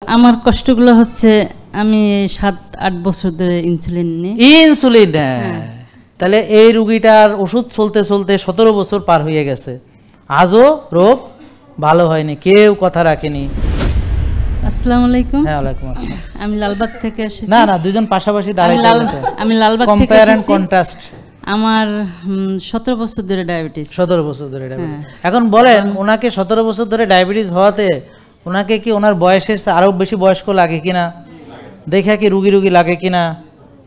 আমার কষ্টগুলো হচ্ছে আমি 7-8 বছর ধরে ইনসুলিন নিই। ইনসুলিন, তাহলে এই রোগীটার ওষুধ চলতে চলতে 17 বছর পার হয়ে গেছে, আজও রোগ ভালো হয়নি, কেউ কথা রাখেনি। আসসালামু আলাইকুম। হ্যাঁ, ওয়ালাইকুম আসসালাম। আমি লালবাগ থেকে এসেছি। না দুজন পাশাপাশি দাঁড়াই, আমি লালবাগ থেকে কম্পেয়ার এন্ড এসেছি। কন্ট্রাস্ট। আমার 17 বছর ধরে ডায়াবেটিস। 17 বছর ধরে ডায়াবেটিস। এখন বলেন, ওনাকে 17 বছর ধরে ডায়াবেটিস হওয়াতে ওনাকে কি ওনার বয়সের আরো বেশি বয়স্ক লাগে কিনা, দেখে কি রুগী লাগে কিনা?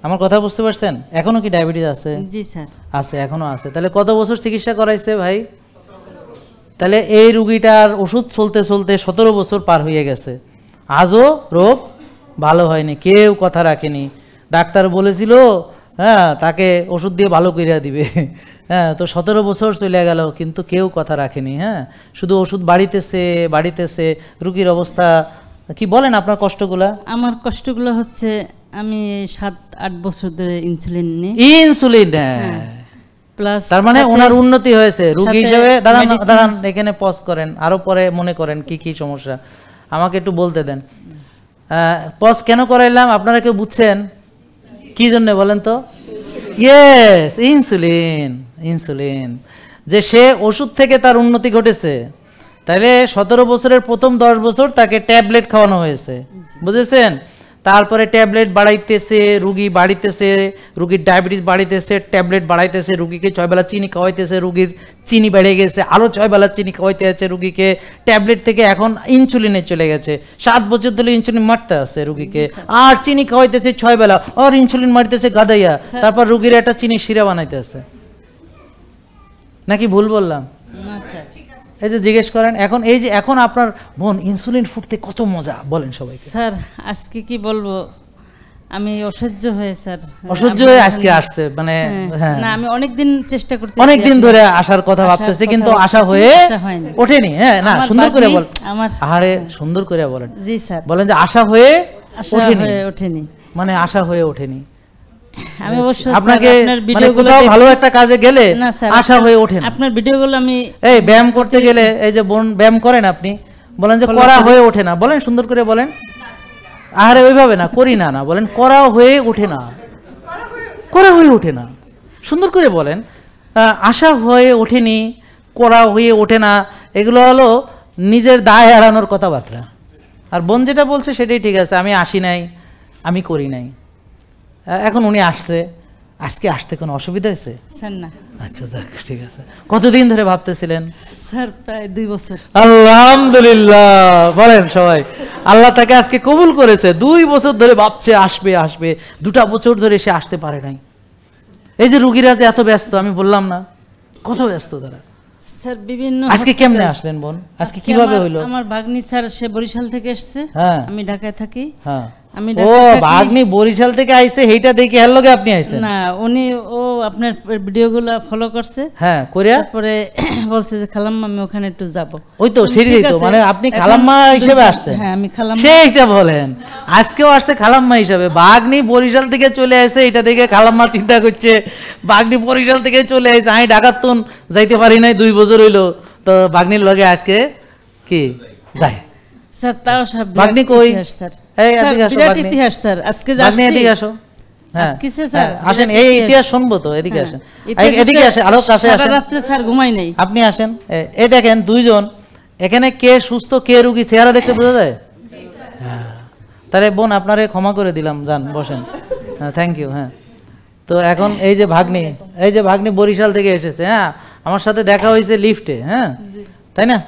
আমার কথা বুঝতে পারছেন? এখনো কি ডায়াবেটিস আছে? জি স্যার। আছে, এখনো আছে। তাহলে কত বছর চিকিৎসা করাইছে ভাই? তাহলে এই রুগীটার ওষুধ চলতে চলতে 17 বছর পার হয়ে গেছে, আজও রোগ ভালো হয়নি, কেউ কথা রাখেনি। ডাক্তার বলেছিল তাকে ওষুধ দিয়ে ভালো করিয়া দিবে, তো 17 বছর চলে গেল, কিন্তু কেউ কথা রাখেনি। শুধু ওষুধ বাড়িতেছে। রুগীর অবস্থা কি, বলেন আপনার কষ্টগুলা? আমার কষ্টগুলো হচ্ছে আমি 7-8 বছর ধরে ইনসুলিন নিই। ইনসুলিন, প্লাস তার মানে ওনার উন্নতি হয়েছে রোগী হিসেবে। দাঁড়ান এখানে পজ করেন, আরো পরে মনে করেন কি সমস্যা আমাকে একটু বলতে দেন। পজ কেন করাইলাম আপনারা কেউ বুঝছেন? কি জন্য বলেন তো? Yes, insulin. যে সে ওষুধ থেকে তার উন্নতি ঘটেছে, তাহলে 17 বছরের প্রথম 10 বছর তাকে ট্যাবলেট খাওয়ানো হয়েছে, বুঝেছেন? তারপরে ট্যাবলেট বাড়াইতেছে, রুগী বাড়িতেছে, রুগীর ডায়াবেটিস বাড়িতেছে, ট্যাবলেট বাড়াইতেছে, রুগীকে 6 বেলা চিনি খাওয়াইতেছে, রুগীর চিনি বেড়ে গেছে, আরও 6 বেলা চিনি খাওয়াইতে আছে রুগীকে। ট্যাবলেট থেকে এখন ইনসুলিনে চলে গেছে, 7 বছর ধরে ইনসুলিন মারতে আছে রুগীকে, আর চিনি খাওয়াইতেছে 6 বেলা, আর ইনসুলিন মারতেছে গাদাইয়া, তারপর রুগীর একটা চিনি শিরা বানাইতে আছে। নাকি ভুল বললাম? এই যে জিজ্ঞেস করেন এখন, এই যে এখন আপনার বোন ইনসুলিন ফুটতে কত মজা, বলেন সবাইকে। স্যার আজকে কি বলবো, আমি অসহ্য হয়ে আজকে আসছে, মানে না আমি অনেকদিন চেষ্টা করতেছি, অনেকদিন ধরে আসার কথা ভাবতেছে, কিন্তু আশা হয়ে ওঠেনি। না সুন্দর করে বল, আরে সুন্দর করে বলেন। জি স্যার। বলেন যে আশা হয়ে ওঠেনি, মানে আশা হয়ে ওঠেনি। আমি অবশ্য আপনাকে মানে কোথাও ভালো একটা কাজে গেলে আশা হয়ে ওঠে না। আপনার ভিডিওগুলো আমি এই ব্যায়াম করতে গেলে, এই যে বোন ব্যায়াম করেন আপনি, বলেন যে করা হয়ে ওঠে না, বলেন সুন্দর করে বলেন। আরে ওইভাবে না, করি না, বলেন করা হয়ে ওঠে না, করা হয়ে ওঠে না, সুন্দর করে বলেন। আশা হয়ে ওঠেনি, করা হয়ে ওঠে না, এগুলো হলো নিজের দায় এড়ানোর কথাবার্তা। আর বোন যেটা বলছে সেটাই ঠিক আছে, আমি আসি নাই, আমি করি নাই। এখন উনি আসছে, আজকে আসতে কোনো অসুবিধা হয়েছে? স্যার না। আচ্ছা ঠিক আছে। কতদিন ধরে ভাবতেছিলেন? স্যার প্রায় 2 বছর। আলহামদুলিল্লাহ, বলেন সবাই, আল্লাহ তাকে আজকে কবুল করেছে। 2 বছর ধরে ভাবছে আসবে, 2টা বছর ধরে সে আসতে পারে নাই। এই যে রুগীরা যে এত ব্যস্ত, আমি বললাম না কত ব্যস্ত তারা। স্যার বিভিন্ন আজকে কেমনে আসলেন বোন? আজকে কিভাবে হইলো? আমার ভাগ্নি স্যার সে বরিশাল থেকে এসেছে, আমি ঢাকায় থাকি। ও ভাগ্নি বরিশাল থেকে আইছে, এইটা দেখে এর লগে আপনি আইছেন? না উনি আপনার ভিডিওগুলো ফলো করছে, করিয়া তারপরে বলছে যে খালাম্মা আমি ওখানে একটু যাব। ওই তো সেটাই তো, মানে আপনি খালাম্মা হিসেবে আসছেন? হ্যাঁ আমি খালাম্মা। সেইটা বলেন, আজকেও আসছে খালাম্মা হিসাবে। ভাগ্নি বরিশাল থেকে চলে আসে, এটা দেখে খালাম্মা চিন্তা করছে ভাগ্নি বরিশাল থেকে চলে আসে, আমি ঢাকাতুন যাইতে পারি নাই, 2 বছর হইলো, তো ভাগ্নির লগে আজকে কি যাই। স্যার তাও সব ভাগ্নি কই? স্যার এই এদিকে আসো ভাগ্নি। ইতিহাস স্যার আজকে ভাগ্নি এদিকে আসো। আসেন, এই ইতিহাস শুনবো তো, এদিকে আসেন, এদিকে আসেন, আরো কাছে আসেন। রাতে স্যার ঘুমাই নাই। আপনি আসেন, এই দেখেন দুইজন এখানে, কে সুস্থ কে রোগী চেহারা দেখতে বোঝা যায়। তাহলে বোন আপনারে ক্ষমা করে দিলাম, যান বসেন। Thank you. তো এখন এই যে ভাগ্নি বরিশাল থেকে এসেছে, আমার সাথে দেখা হয়েছে লিফটে, তাই না?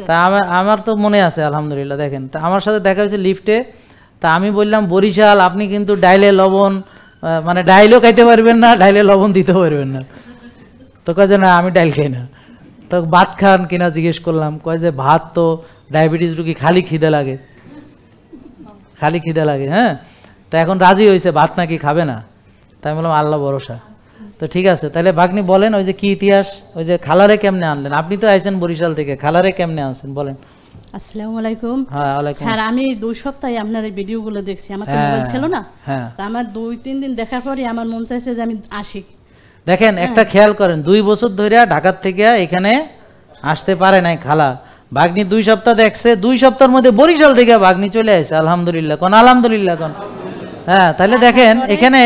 তা আমার তো মনে আছে আলহামদুলিল্লাহ। দেখেন, তা আমার সাথে দেখা হয়েছে লিফটে, তা আমি বললাম বরিশাল, আপনি কিন্তু ডাইলে লবণ, মানে ডাইলও খাইতে পারবেন না, ডাইলে লবণ দিতে পারবেন না। তো কয় যে না আমি ডাইল খাই না। তো ভাত খান কিনা জিজ্ঞেস করলাম, কয় যে ভাত তো ডায়াবেটিস রুগী খালি খিদে লাগে। তো এখন রাজি হয়েছে, ভাত নাকি খাবে না। তাই আমি বললাম আল্লাহ ভরসা। তো ঠিক আছে, তাহলে ভাগ্নি বলেন, ওই যে কি ইতিহাস, ওই যে খালারে কেমনে আনলেন? আপনি তো আইছেন বরিশাল থেকে, খালারে কেমনে আনছেন বলেন। আসসালামু আলাইকুম। ওয়ালাইকুম। স্যার আমি 2 সপ্তাহে আপনার এই ভিডিওগুলো দেখছি, আমার তো মোবাইল ছিল না, তো আমার 2-3 দিন দেখার পরে আমার মন চাইছে যে আমি আসি। দেখেন একটা খেয়াল করেন, 2 বছর ধরে ঢাকা থেকে এখানে আসতে পারে নাই খালা, ভাগ্নি 2 সপ্তাহ দেখছে, 2 সপ্তাহের মধ্যে বরিশাল থেকে ভাগ্নি চলে আসে। আলহামদুলিল্লাহ কোন, আলহামদুলিল্লাহ কোন। হ্যাঁ, তাহলে দেখেন এখানে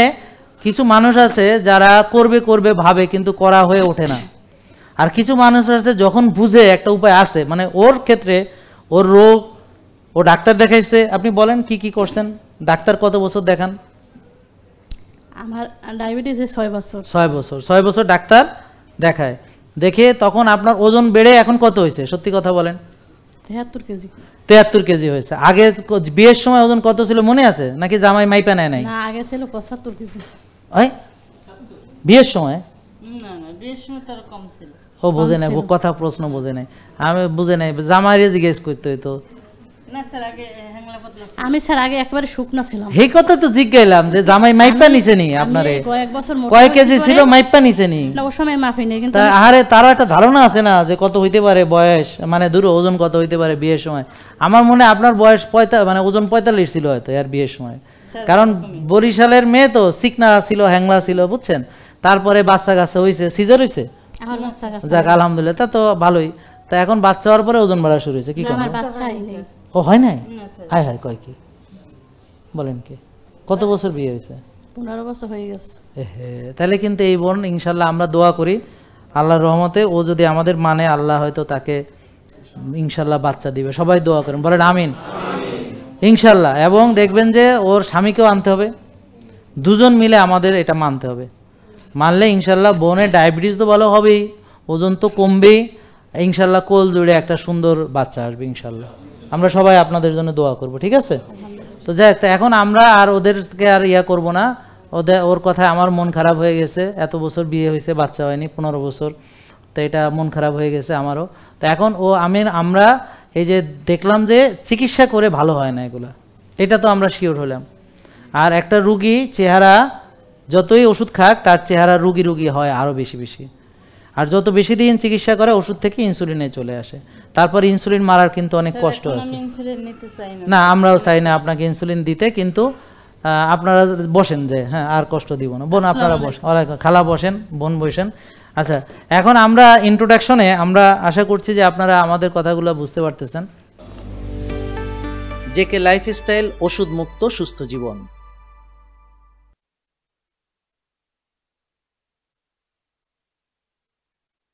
কিছু মানুষ আছে যারা করবে করবে ভাবে, কিন্তু করা হয়ে ওঠে না। আর কিছু মানুষ আছে যখন বুঝে একটা উপায় আছে, মানে ওর ক্ষেত্রে ওর রোগ, ও ডাক্তার দেখাইছে। আপনি বলেন কি কি করছেন? ডাক্তার কত বছর দেখান? আমার ডায়াবেটিস 6 বছর। 6 বছর ডাক্তার দেখায়, দেখে তখন আপনার ওজন বেড়ে এখন কত হয়েছে? সত্যি কথা বলেন। 73 কেজি। 73 কেজি হয়েছে। আগে বিয়ের সময় ওজন কত ছিল মনে আছে, নাকি জামাই মাইপা নেয় নাই? না, আগে ছিল 75 কেজি। ওই বিয়ের সময়? না না, বিয়ের সময় তো আরো কম ছিল। ও বোঝে নাই, কথা প্রশ্ন বোঝে নাই, আমি বুঝে নাই, জামাইরে জিজ্ঞেস করতে হইতো। না স্যার, আগে হ্যাংলা পাতলা ছিল। আমি স্যার আগে একবারে শুকনা ছিলাম। এই কথা তো জিজ্ঞাইলাম যে জামাই মাইপা নিছে নি আপনারে? কয়েক বছর কয় কেজি ছিল মাইপা নিছে নি? না, ওই সময় মাফি নেই, কিন্তু আরে তারও একটা ধারণা আছে না যে কত হইতে পারে বয়স, মানে দূর ওজন কত হইতে পারে বিয়ের সময়। আমার মনে হয় আপনার বয়স 45, মানে ওজন 45 ছিল হয়তো আর বিয়ের সময়। কারণ বরিশালের মেয়ে তো চিকনা ছিল, হ্যাংলা ছিল, বুঝছেন। তারপরে বাচ্চা কাচ্চা হইছে, সিজার হইছে, আমার বাচ্চা কাচ্চা। যাক আলহামদুলিল্লাহ, তা তো ভালোই। তা এখন বাচ্চা হওয়ার পরে ওজন বাড়া শুরু হয়েছে, কি আমার করেন? বাচ্চাই নেই। ও হয় নাই? হায় হায়, কয় কি বলেন? কি কত বছর বিয়ে হয়েছে? 15 বছর হয়ে গেছে। তাহলে কিন্তু এই বোন ইনশাল্লাহ আমরা দোয়া করি আল্লাহর রহমতে ও যদি আমাদের মানে, আল্লাহ হয়তো তাকে ইনশাল্লাহ বাচ্চা দিবে। সবাই দোয়া করেন, বলেন আমিন ইনশাল্লাহ। এবং দেখবেন যে ওর স্বামীকেও আনতে হবে, দুজন মিলে আমাদের এটা মানতে হবে। মানলে ইনশাল্লাহ বোনের ডায়াবেটিস তো ভালো হবেই, ওজন তো কমবেই, ইনশাল্লাহ কোল জুড়ে একটা সুন্দর বাচ্চা আসবে ইনশাল্লাহ। আমরা সবাই আপনাদের জন্য দোয়া করব, ঠিক আছে? তো যাই, এখন আমরা আর ওদেরকে আর ইয়া করব না। ওর কথায় আমার মন খারাপ হয়ে গেছে। এত বছর বিয়ে হয়েছে, বাচ্চা হয়নি, 15 বছর, তো এটা মন খারাপ হয়ে গেছে আমারও। তো এখন আমরা এই যে দেখলাম যে চিকিৎসা করে ভালো হয় না এগুলা, এটা তো আমরা শিওর হলাম। আর একটা রুগী চেহারা যতই ওষুধ খাক, তার চেহারা রুগী হয় আরও বেশি বেশি। আর যত বেশি দিন চিকিৎসা করে, ওষুধ থেকে ইনসুলিনে চলে আসে। তারপর ইনসুলিন মারার কিন্তু অনেক কষ্ট আছে। না, আমরাও চাই না আপনাকে ইনসুলিন দিতে, কিন্তু আপনারা বসেন যে, হ্যাঁ আর কষ্ট দিব না। বোন আপনারা বসেন, খালা বসেন, বোন বসেন। আচ্ছা, এখন আমরা ইন্ট্রোডাকশনে আমরা আশা করছি যে আপনারা আমাদের কথাগুলো বুঝতে পারতেছেন। জেকে লাইফস্টাইল, ওষুধ মুক্ত সুস্থ জীবন।